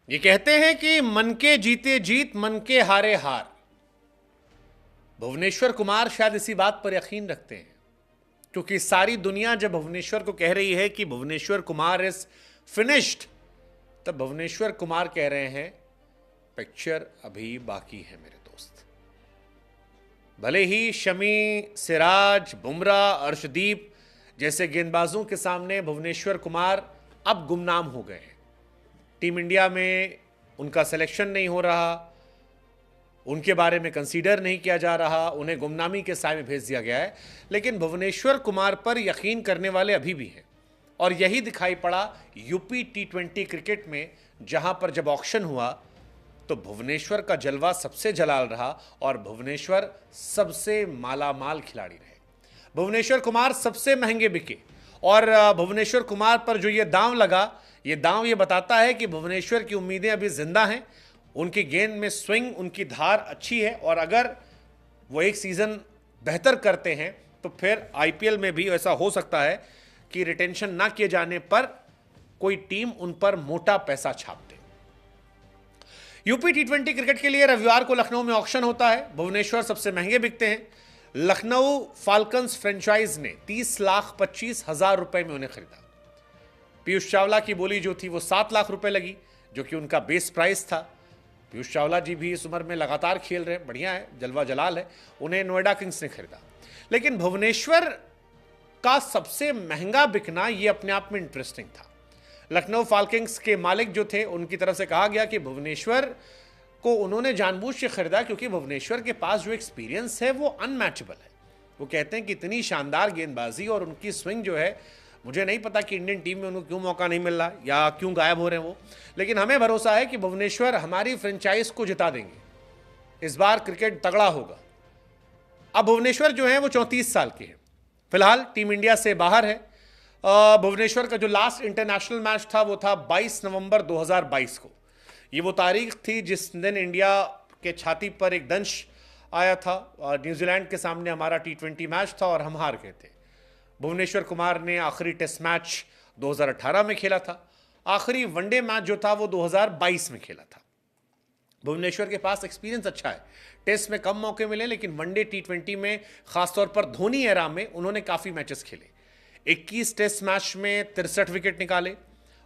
ये कहते हैं कि मन के जीते जीत, मन के हारे हार। भुवनेश्वर कुमार शायद इसी बात पर यकीन रखते हैं, क्योंकि सारी दुनिया जब भुवनेश्वर को कह रही है कि भुवनेश्वर कुमार इज फिनिश्ड, तब भुवनेश्वर कुमार कह रहे हैं पिक्चर अभी बाकी है मेरे दोस्त। भले ही शमी, सिराज, बुमराह, अर्शदीप जैसे गेंदबाजों के सामने भुवनेश्वर कुमार अब गुमनाम हो गए हैं। टीम इंडिया में उनका सिलेक्शन नहीं हो रहा, उनके बारे में कंसीडर नहीं किया जा रहा, उन्हें गुमनामी के साए में भेज दिया गया है। लेकिन भुवनेश्वर कुमार पर यकीन करने वाले अभी भी हैं, और यही दिखाई पड़ा यूपी T20 क्रिकेट में, जहां पर जब ऑक्शन हुआ तो भुवनेश्वर का जलवा सबसे जलाल रहा और भुवनेश्वर सबसे मालामाल खिलाड़ी रहे। भुवनेश्वर कुमार सबसे महंगे बिके, और भुवनेश्वर कुमार पर जो ये दांव लगा, ये दांव ये बताता है कि भुवनेश्वर की उम्मीदें अभी जिंदा हैं। उनकी गेंद में स्विंग, उनकी धार अच्छी है, और अगर वो एक सीजन बेहतर करते हैं तो फिर आईपीएल में भी ऐसा हो सकता है कि रिटेंशन ना किए जाने पर कोई टीम उन पर मोटा पैसा छाप दे। यूपी T20 क्रिकेट के लिए रविवार को लखनऊ में ऑक्शन होता है। भुवनेश्वर सबसे महंगे बिकते हैं। लखनऊ फाल्कन्स फ्रेंचाइज ने 30,25,000 रुपए में उन्हें खरीदा। पीयूष चावला की बोली जो थी वो 7 लाख रुपए लगी, जो कि उनका बेस प्राइस था। पीयूष चावला जी भी इस उम्र में लगातार खेल रहे हैं, बढ़िया है, जलवा जलाल है। उन्हें नोएडा किंग्स ने खरीदा। लेकिन भुवनेश्वर का सबसे महंगा बिकना ये अपने आप में इंटरेस्टिंग था। लखनऊ फाल्कन्स के मालिक जो थे, उनकी तरफ से कहा गया कि भुवनेश्वर को उन्होंने जानबूझ के खरीदा क्योंकि भुवनेश्वर के पास जो एक्सपीरियंस है वो अनमैचेबल है। वो कहते हैं कि इतनी शानदार गेंदबाजी और उनकी स्विंग जो है, मुझे नहीं पता कि इंडियन टीम में उनको क्यों मौका नहीं मिल रहा या क्यों गायब हो रहे हैं वो, लेकिन हमें भरोसा है कि भुवनेश्वर हमारी फ्रेंचाइज को जिता देंगे। इस बार क्रिकेट तगड़ा होगा। अब भुवनेश्वर जो है वो 34 साल के हैं, फिलहाल टीम इंडिया से बाहर है। भुवनेश्वर का जो लास्ट इंटरनेशनल मैच था वो था 22 नवंबर 2022 को। ये वो तारीख थी जिस दिन इंडिया के छाती पर एक दंश आया था। न्यूजीलैंड के सामने हमारा T20 मैच था और हम हार गए थे। भुवनेश्वर कुमार ने आखिरी टेस्ट मैच 2018 में खेला था। आखिरी वनडे मैच जो था वो 2022 में खेला था। भुवनेश्वर के पास एक्सपीरियंस अच्छा है। टेस्ट में कम मौके मिले, लेकिन वनडे T20 में खासतौर पर धोनी एरा में उन्होंने काफी मैचेस खेले। 21 टेस्ट मैच में 63 विकेट निकाले।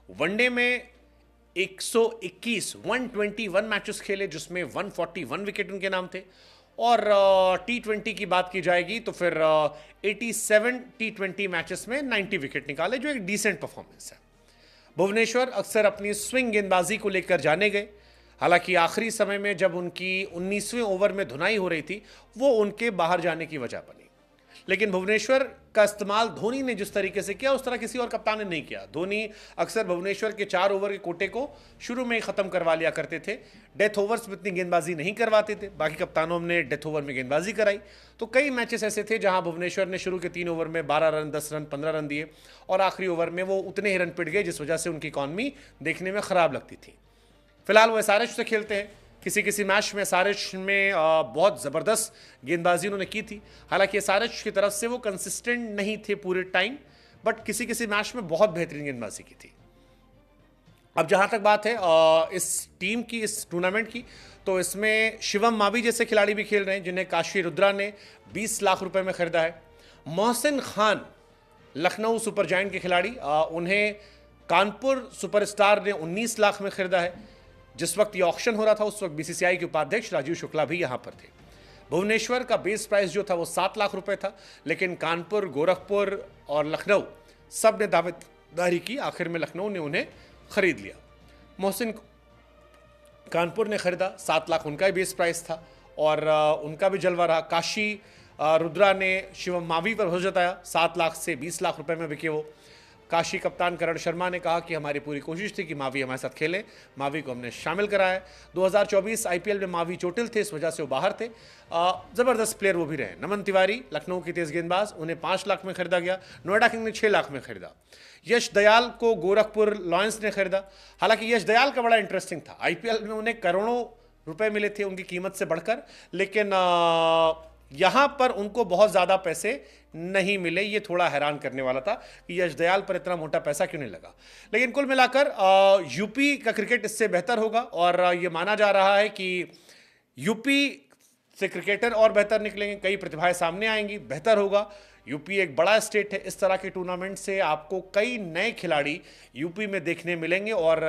वनडे में 121 मैचेस खेले, जिसमें 141 विकेट उनके नाम थे। और T20 की बात की जाएगी तो फिर 87 T20 मैचेस में 90 विकेट निकाले, जो एक डिसेंट परफॉर्मेंस है। भुवनेश्वर अक्सर अपनी स्विंग गेंदबाजी को लेकर जाने गए। हालांकि आखिरी समय में जब उनकी 19वें ओवर में धुनाई हो रही थी, वो उनके बाहर जाने की वजह बनी। लेकिन भुवनेश्वर का इस्तेमाल धोनी ने जिस तरीके से किया, उस तरह किसी और कप्तान ने नहीं किया। धोनी अक्सर भुवनेश्वर के 4 ओवर के कोटे को शुरू में ही खत्म करवा लिया करते थे। डेथ ओवर्स में इतनी गेंदबाजी नहीं करवाते थे। बाकी कप्तानों ने डेथ ओवर में गेंदबाजी कराई। तो कई मैचेस ऐसे थे जहां भुवनेश्वर ने शुरू के 3 ओवर में 12 रन, 10 रन, 15 रन दिए, और आखिरी ओवर में वो उतने ही रन पिट गए जिस वजह से उनकी इकॉनमी देखने में खराब लगती थी। फिलहाल वो एसआरएच से खेलते हैं। किसी किसी मैच में एसआरएच में बहुत ज़बरदस्त गेंदबाजी उन्होंने की थी। हालांकि एसआरएच की तरफ से वो कंसिस्टेंट नहीं थे पूरे टाइम, बट किसी किसी मैच में बहुत बेहतरीन गेंदबाजी की थी। अब जहां तक बात है इस टीम की, इस टूर्नामेंट की, तो इसमें शिवम मावी जैसे खिलाड़ी भी खेल रहे हैं, जिन्हें काशी रुद्रा ने 20 लाख रुपए में खरीदा है। मोहसिन खान लखनऊ सुपर जायंट के खिलाड़ी, उन्हें कानपुर सुपरस्टार ने 19 लाख में खरीदा है। जिस वक्त ये ऑक्शन हो रहा था उस वक्त बीसीसीआई के उपाध्यक्ष राजीव शुक्ला भी यहां पर थे। भुवनेश्वर का बेस प्राइस जो था वो 7 लाख रुपए था, लेकिन कानपुर, गोरखपुर और लखनऊ सब ने दावेदारी की। आखिर में लखनऊ ने उन्हें खरीद लिया। मोहसिन कानपुर ने खरीदा, 7 लाख उनका ही बेस प्राइस था, और उनका भी जलवा रहा। काशी रुद्रा ने शिवम मावी पर भरोसा जताया, 7 लाख से 20 लाख रुपए में बिके वो। काशी कप्तान करण शर्मा ने कहा कि हमारी पूरी कोशिश थी कि मावी हमारे साथ खेले, मावी को हमने शामिल कराया। 2024 आईपीएल में मावी चोटिल थे, इस वजह से वो बाहर थे। ज़बरदस्त प्लेयर वो भी रहे। नमन तिवारी लखनऊ की तेज गेंदबाज, उन्हें 5 लाख में खरीदा गया। नोएडा किंग ने 6 लाख में खरीदा। यश दयाल को गोरखपुर लॉयंस ने खरीदा। हालांकि यश दयाल का बड़ा इंटरेस्टिंग था, आईपीएल में उन्हें करोड़ों रुपए मिले थे उनकी कीमत से बढ़कर, लेकिन यहां पर उनको बहुत ज्यादा पैसे नहीं मिले। ये थोड़ा हैरान करने वाला था कि यश दयाल पर इतना मोटा पैसा क्यों नहीं लगा। लेकिन कुल मिलाकर यूपी का क्रिकेट इससे बेहतर होगा और ये माना जा रहा है कि यूपी से क्रिकेटर और बेहतर निकलेंगे, कई प्रतिभाएं सामने आएंगी, बेहतर होगा। यूपी एक बड़ा स्टेट है, इस तरह के टूर्नामेंट से आपको कई नए खिलाड़ी यूपी में देखने मिलेंगे और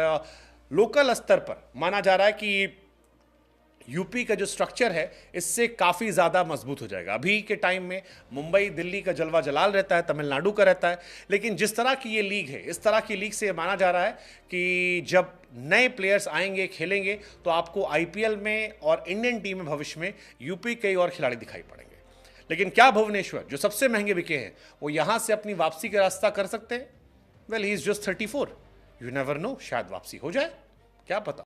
लोकल स्तर पर माना जा रहा है कि यूपी का जो स्ट्रक्चर है इससे काफ़ी ज़्यादा मजबूत हो जाएगा। अभी के टाइम में मुंबई दिल्ली का जलवा जलाल रहता है, तमिलनाडु का रहता है, लेकिन जिस तरह की ये लीग है, इस तरह की लीग से माना जा रहा है कि जब नए प्लेयर्स आएंगे, खेलेंगे, तो आपको आईपीएल में और इंडियन टीम में भविष्य में यूपी कई और खिलाड़ी दिखाई पड़ेंगे। लेकिन क्या भुवनेश्वर जो सबसे महंगे बिके हैं वो यहां से अपनी वापसी का रास्ता कर सकते हैं? Well, he is just 34, you never know, शायद वापसी हो जाए, क्या पता।